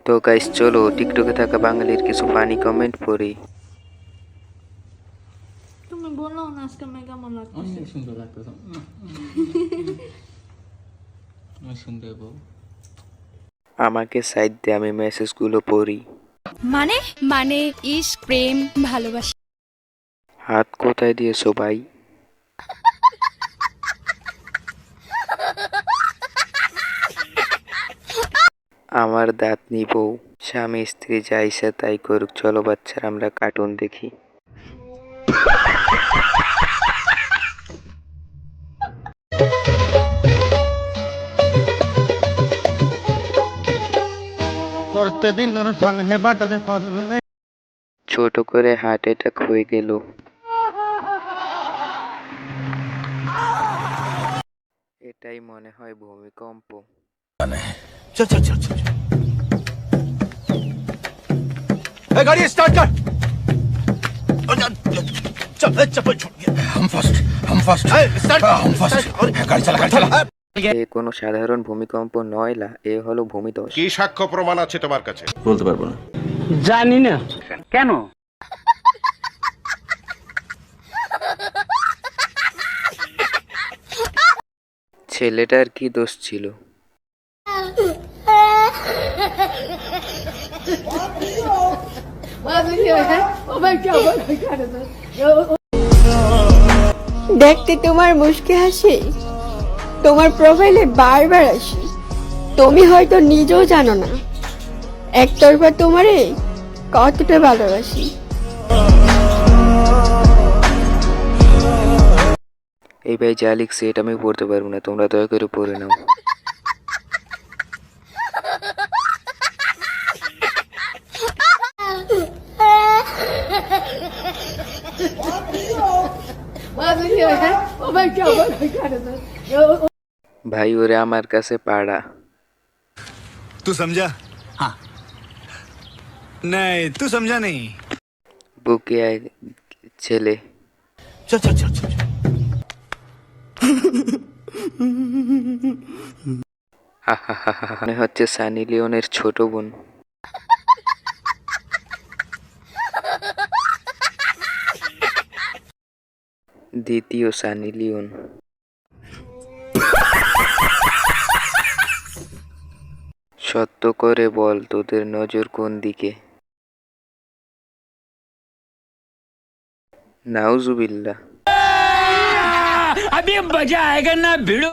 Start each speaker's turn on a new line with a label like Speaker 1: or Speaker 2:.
Speaker 1: তো গাইস চলো টিকটকে থাকা বাঙালির কিছু ফানি কমেন্ট পড়ি।
Speaker 2: তুমি বলো না আজকে আমার কেমন লাগছে?
Speaker 3: অনেক সুন্দর লাগতেছে। অনেক সুন্দর বউ।
Speaker 1: আমাকে সাইড দে, আমি মেসেজগুলো পড়ি।
Speaker 4: মানে মানে ইশক, প্রেম, ভালোবাসা।
Speaker 1: হাত কোথায় দিয়েছো ভাই? আমার দাঁত নিবো। স্বামী স্ত্রী যা ইচ্ছা তাই করুক, চলো বাচ্চারা আমরা কার্টুন দেখি। ছোট করে হার্ট অ্যাটাক হয়ে গেল। এটাই মনে হয় ভূমিকম্প।
Speaker 5: चल चल चल चल गाड़ी स्टार्ट कर। चल चप्पल छूट गया। हम फर्स्ट स्टार्ट गाड़ी चला।
Speaker 1: এ কোনো সাধারণ ভূমিকম্প নয় লা, এ হলো ভূমিধস।
Speaker 6: কি সাক্ষ্য প্রমাণ আছে তোমার কাছে?
Speaker 7: বলতে পারবো না।
Speaker 8: জানি না কেন।
Speaker 1: ছেলেটার কি দোষ ছিল?
Speaker 9: দেখতে তোমার মুচকি হাসি তোমার প্রোফাইলে বারবার আসি, তুমি হয়তো নিজেও জানো না একতরফা তোমারে কতটা ভালোবাসি।
Speaker 1: এই ভাই যা লিখছে এটা আমি পড়তে পারবো না, তোমরা দয়া করে পড়ে নাও। ভাই ওরে আমার কাছে পাড়া।
Speaker 5: तू समझा? हाँ नहीं तू समझा नहीं।
Speaker 1: বুকে আয় ছেলে।
Speaker 5: चल चल चल चल
Speaker 1: মনে হচ্ছে সানি লিওনের ছোট বোন। দ্বিতীয় সানি লিওন। সত্য করে বল তোদের নজর কোন দিকে? নাউজুবিল্লাহ।
Speaker 8: अभी मजा आएगा ना भिड़ो।